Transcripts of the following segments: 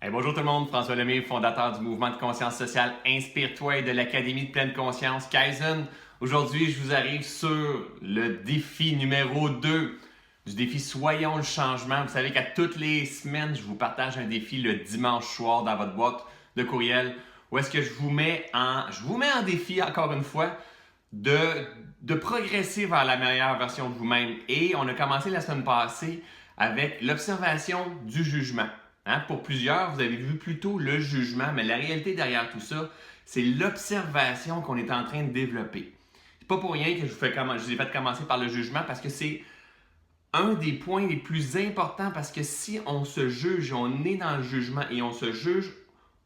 Hey, bonjour tout le monde, François Lemay, fondateur du mouvement de conscience sociale Inspire-toi et de l'Académie de pleine conscience Kaizen. Aujourd'hui, je vous arrive sur le défi numéro 2 du défi Soyons le changement. Vous savez qu'à toutes les semaines, je vous partage un défi le dimanche soir dans votre boîte de courriel où est-ce que je vous mets en défi, encore une fois, de progresser vers la meilleure version de vous-même. Et on a commencé la semaine passée avec l'observation du jugement. Pour plusieurs, vous avez vu plutôt le jugement, mais la réalité derrière tout ça, c'est l'observation qu'on est en train de développer. C'est pas pour rien que je vous ai fait commencer par le jugement, parce que c'est un des points les plus importants, parce que si on se juge, on est dans le jugement et on se juge,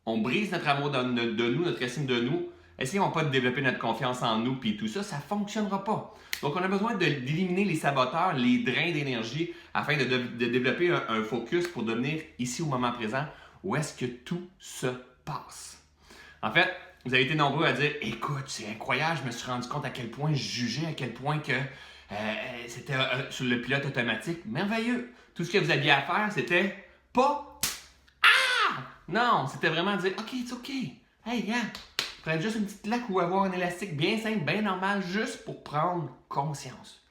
on brise notre amour de nous, notre estime de nous. Essayons pas de développer notre confiance en nous, puis tout ça, ça ne fonctionnera pas. Donc, on a besoin d'éliminer les saboteurs, les drains d'énergie, afin de développer un focus pour devenir ici au moment présent, où est-ce que tout se passe. En fait, vous avez été nombreux à dire « Écoute, c'est incroyable, je me suis rendu compte à quel point je jugeais, à quel point que c'était sur le pilote automatique. Merveilleux! Tout ce que vous aviez à faire, c'était pas... Non, c'était vraiment dire « OK, it's OK. Hey, yeah! » Prendre juste une petite claque ou avoir un élastique bien simple, bien normal, juste pour prendre conscience.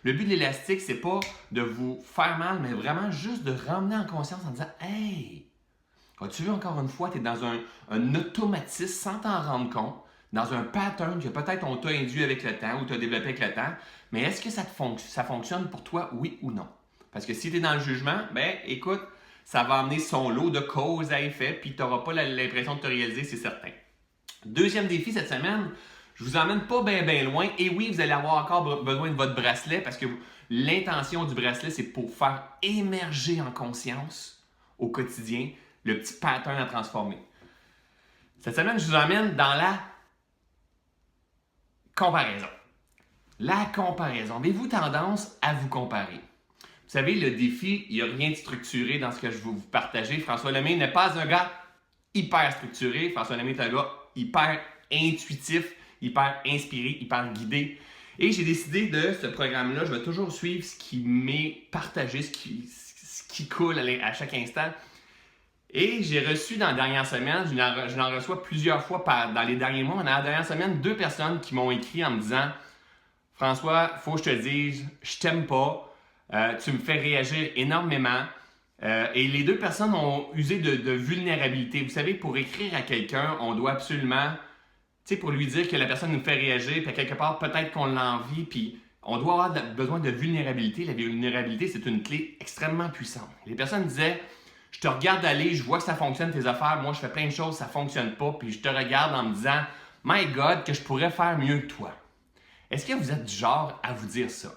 Le but de l'élastique, c'est pas de vous faire mal, mais vraiment juste de ramener en conscience en disant « Hey! » As-tu vu encore une fois, tu es dans un automatisme sans t'en rendre compte, dans un pattern que peut-être on t'a induit avec le temps ou tu as développé avec le temps, mais est-ce que ça fonctionne pour toi, oui ou non? Parce que si tu es dans le jugement, ben écoute, ça va amener son lot de cause à effet, puis tu n'auras pas l'impression de te réaliser, c'est certain. Deuxième défi cette semaine, je vous emmène pas bien loin. Et oui, vous allez avoir encore besoin de votre bracelet, parce que l'intention du bracelet, c'est pour faire émerger en conscience au quotidien le petit pattern à transformer. Cette semaine, je vous emmène dans la comparaison. La comparaison. Avez-vous tendance à vous comparer? Vous savez, le défi, il n'y a rien de structuré dans ce que je vais vous partager. François Lemay n'est pas un gars hyper structuré. François Lemay est un gars hyper intuitif, hyper inspiré, hyper guidé. Et j'ai décidé de ce programme-là, je vais toujours suivre ce qui m'est partagé, ce qui coule à chaque instant. Et j'ai reçu dans la dernière semaine, je l'en reçois plusieurs fois dans les derniers mois, dans la dernière semaine, 2 personnes qui m'ont écrit en me disant « François, il faut que je te dise, je t'aime pas, tu me fais réagir énormément. » Et les 2 personnes ont usé de vulnérabilité. Vous savez, pour écrire à quelqu'un, on doit absolument, pour lui dire que la personne nous fait réagir, puis à quelque part, peut-être qu'on l'envie, puis on doit avoir besoin de vulnérabilité. La vulnérabilité, c'est une clé extrêmement puissante. Les personnes disaient « Je te regarde aller, je vois que ça fonctionne tes affaires, moi je fais plein de choses, ça ne fonctionne pas, puis je te regarde en me disant « My God, que je pourrais faire mieux que toi. » Est-ce que vous êtes du genre à vous dire ça?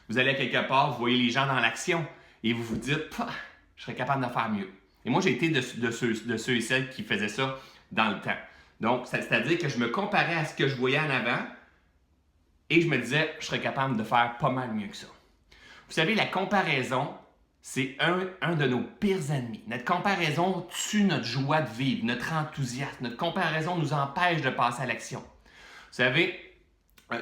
Vous allez quelque part, vous voyez les gens dans l'action, et vous vous dites « Je serais capable de faire mieux. » Et moi, j'ai été de ceux et celles qui faisaient ça dans le temps. Donc, c'est-à-dire que je me comparais à ce que je voyais en avant et je me disais, je serais capable de faire pas mal mieux que ça. Vous savez, la comparaison, c'est un de nos pires ennemis. Notre comparaison tue notre joie de vivre, notre enthousiasme. Notre comparaison nous empêche de passer à l'action. Vous savez,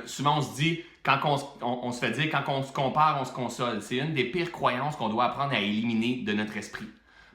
souvent on se dit, quand on se fait dire, quand on se compare, on se console. C'est une des pires croyances qu'on doit apprendre à éliminer de notre esprit.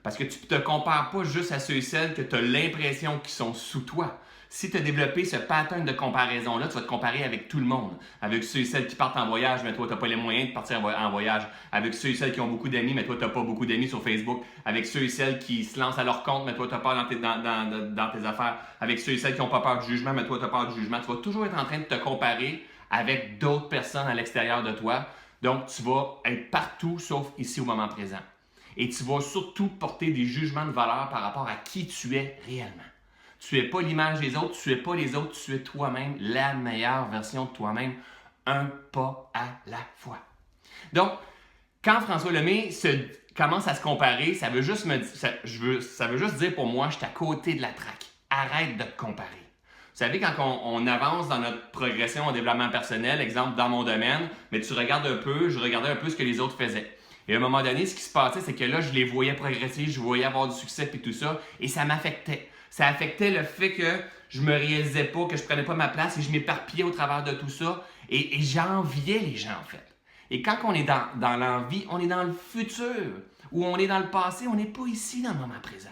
Parce que tu ne te compares pas juste à ceux et celles que tu as l'impression qu'ils sont sous toi. Si tu as développé ce pattern de comparaison-là, tu vas te comparer avec tout le monde. Avec ceux et celles qui partent en voyage, mais toi, tu n'as pas les moyens de partir en voyage. Avec ceux et celles qui ont beaucoup d'amis, mais toi, tu n'as pas beaucoup d'amis sur Facebook. Avec ceux et celles qui se lancent à leur compte, mais toi, tu as peur dans tes affaires. Avec ceux et celles qui n'ont pas peur du jugement, mais toi, tu as peur du jugement. Tu vas toujours être en train de te comparer avec d'autres personnes à l'extérieur de toi. Donc, tu vas être partout, sauf ici au moment présent. Et tu vas surtout porter des jugements de valeur par rapport à qui tu es réellement. Tu n'es pas l'image des autres, tu n'es pas les autres, tu es toi-même, la meilleure version de toi-même, un pas à la fois. Donc, quand François Lemay commence à se comparer, ça veut juste dire pour moi, je suis à côté de la traque. Arrête de te comparer. Vous savez, quand on avance dans notre progression en développement personnel, exemple dans mon domaine, mais tu regardes un peu, je regardais un peu ce que les autres faisaient. Et à un moment donné, ce qui se passait, c'est que là, je les voyais progresser, je voyais avoir du succès et tout ça, et ça m'affectait. Ça affectait le fait que je me réalisais pas, que je prenais pas ma place et je m'éparpillais au travers de tout ça, et j'enviais les gens en fait. Et quand on est dans l'envie, on est dans le futur, ou on est dans le passé, on n'est pas ici dans le moment présent.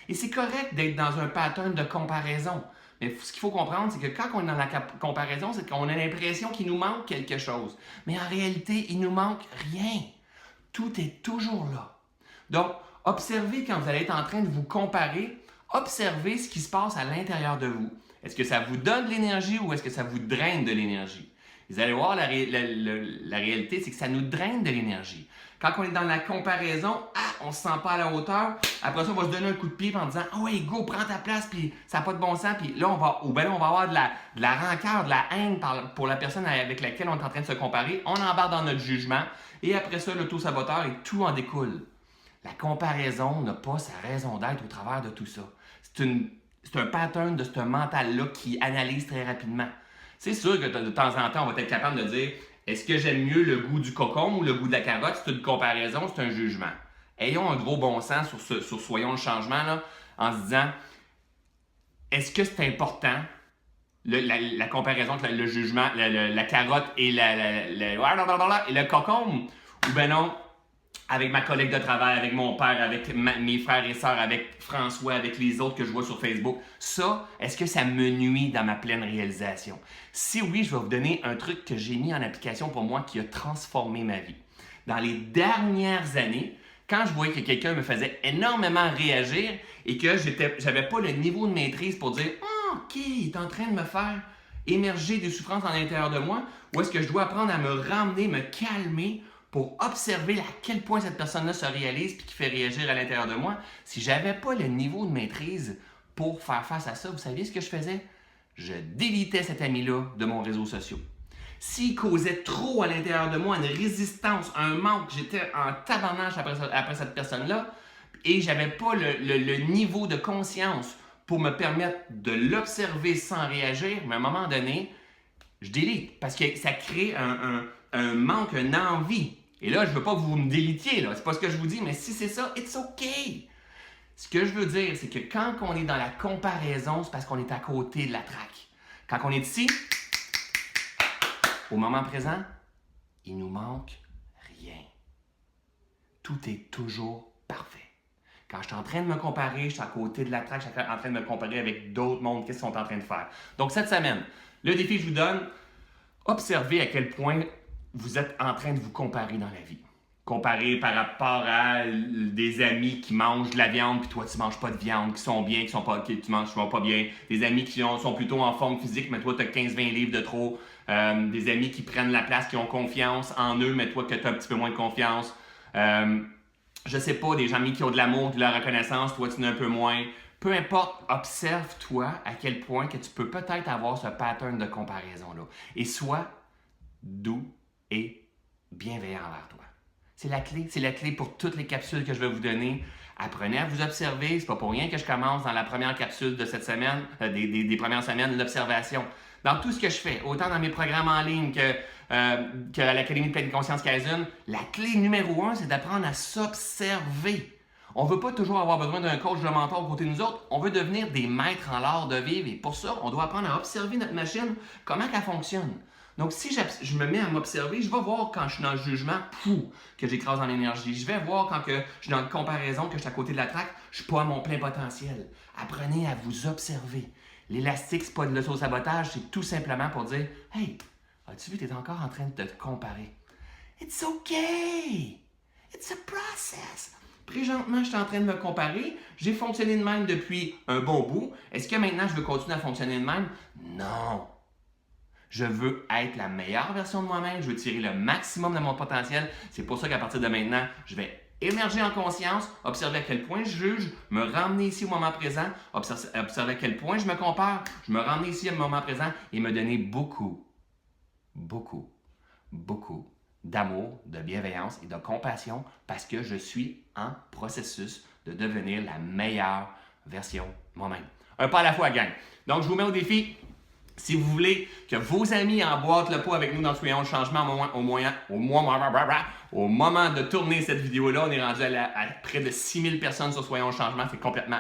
Et c'est correct d'être dans un pattern de comparaison. Mais ce qu'il faut comprendre, c'est que quand on est dans la comparaison, c'est qu'on a l'impression qu'il nous manque quelque chose. Mais en réalité, il ne nous manque rien. Tout est toujours là. Donc, observez quand vous allez être en train de vous comparer, observez ce qui se passe à l'intérieur de vous. Est-ce que ça vous donne de l'énergie ou est-ce que ça vous draine de l'énergie? Vous allez voir, la réalité, c'est que ça nous draine de l'énergie. Quand on est dans la comparaison, on ne se sent pas à la hauteur. Après ça, on va se donner un coup de pied en disant « Ah ouais, go, prends ta place, puis ça n'a pas de bon sens. » Puis là, on va avoir de la rancœur, de la haine pour la personne avec laquelle on est en train de se comparer. On embarque dans notre jugement. Et après ça, l'auto-saboteur et tout en découle. La comparaison n'a pas sa raison d'être au travers de tout ça. C'est un pattern de ce mental-là qui analyse très rapidement. C'est sûr que de temps en temps, on va être capable de dire est-ce que j'aime mieux le goût du cocon ou le goût de la carotte? C'est une comparaison, c'est un jugement. Ayons un gros bon sens sur Soyons le changement là, en se disant est-ce que c'est important la comparaison entre le jugement, la carotte et le cocon? Ou ben non, avec ma collègue de travail, avec mon père, avec mes frères et sœurs, avec François, avec les autres que je vois sur Facebook. Ça, est-ce que ça me nuit dans ma pleine réalisation? Si oui, je vais vous donner un truc que j'ai mis en application pour moi qui a transformé ma vie. Dans les dernières années, quand je voyais que quelqu'un me faisait énormément réagir et que j'avais pas le niveau de maîtrise pour dire « OK, il est en train de me faire émerger des souffrances à l'intérieur de moi » ou est-ce que je dois apprendre à me ramener, me calmer pour observer à quel point cette personne-là se réalise et qui fait réagir à l'intérieur de moi. Si je n'avais pas le niveau de maîtrise pour faire face à ça, vous saviez ce que je faisais? Je délitais cet ami-là de mon réseau social. S'il causait trop à l'intérieur de moi, une résistance, un manque, j'étais en tabarnage après cette personne-là et je n'avais pas le niveau de conscience pour me permettre de l'observer sans réagir, mais à un moment donné, je délite parce que ça crée un manque, une envie. Et là, je ne veux pas que vous me délitiez, là. C'est pas ce que je vous dis, mais si c'est ça, it's okay. Ce que je veux dire, c'est que quand on est dans la comparaison, c'est parce qu'on est à côté de la traque. Quand on est ici, au moment présent, il nous manque rien. Tout est toujours parfait. Quand je suis en train de me comparer, je suis à côté de la traque, je suis en train de me comparer avec d'autres mondes, qu'est-ce qu'ils sont en train de faire. Donc, cette semaine, le défi que je vous donne, observez à quel point vous êtes en train de vous comparer dans la vie. Comparer par rapport à des amis qui mangent de la viande, puis toi, tu ne manges pas de viande, qui sont bien, tu ne manges pas bien. Des amis qui sont plutôt en forme physique, mais toi, tu as 15-20 livres de trop. Des amis qui prennent la place, qui ont confiance en eux, mais toi, que tu as un petit peu moins de confiance. Je sais pas, des amis qui ont de l'amour, de la reconnaissance, toi, tu en as un peu moins. Peu importe, observe-toi à quel point que tu peux peut-être avoir ce pattern de comparaison-là. Et sois doux et bienveillant envers toi. C'est la clé pour toutes les capsules que je vais vous donner. Apprenez à vous observer. C'est pas pour rien que je commence dans la première capsule de cette semaine, des premières semaines, l'observation. Dans tout ce que je fais, autant dans mes programmes en ligne qu'à l'Académie de pleine conscience Kaizen, la clé numéro 1, c'est d'apprendre à s'observer. On ne veut pas toujours avoir besoin d'un coach de mentor aux côtés de nous autres. On veut devenir des maîtres en l'art de vivre. Et pour ça, on doit apprendre à observer notre machine, comment elle fonctionne. Donc, si je me mets à m'observer, je vais voir quand je suis dans le jugement, que j'écrase dans l'énergie. Je vais voir quand je suis dans une comparaison, que je suis à côté de la traque, je ne suis pas à mon plein potentiel. Apprenez à vous observer. L'élastique, ce n'est pas de l'auto-sabotage, c'est tout simplement pour dire « Hey, as-tu vu, tu es encore en train de te comparer. It's okay! It's a process! » Présentement, je suis en train de me comparer. J'ai fonctionné de même depuis un bon bout. Est-ce que maintenant, je veux continuer à fonctionner de même? Non! Je veux être la meilleure version de moi-même. Je veux tirer le maximum de mon potentiel. C'est pour ça qu'à partir de maintenant, je vais émerger en conscience, observer à quel point je juge, me ramener ici au moment présent, observer à quel point je me compare, je me ramener ici au moment présent et me donner beaucoup d'amour, de bienveillance et de compassion parce que je suis en processus de devenir la meilleure version de moi-même. Un pas à la fois, gang. Donc, je vous mets au défi. Si vous voulez que vos amis emboîtent le pot avec nous dans Soyons le changement au moment de tourner cette vidéo-là, on est rendu à près de 6000 personnes sur Soyons le changement. C'est complètement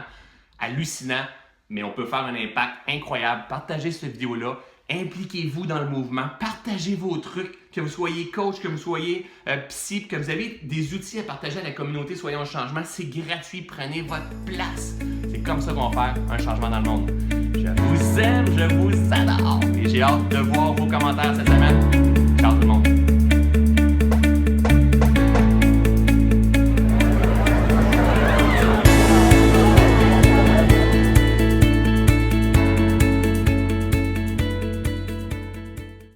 hallucinant, mais on peut faire un impact incroyable. Partagez cette vidéo-là. Impliquez-vous dans le mouvement. Partagez vos trucs. Que vous soyez coach, que vous soyez psy, que vous avez des outils à partager à la communauté Soyons le changement. C'est gratuit. Prenez votre place. C'est comme ça qu'on va faire un changement dans le monde. Je vous aime, je vous adore et j'ai hâte de voir vos commentaires cette semaine.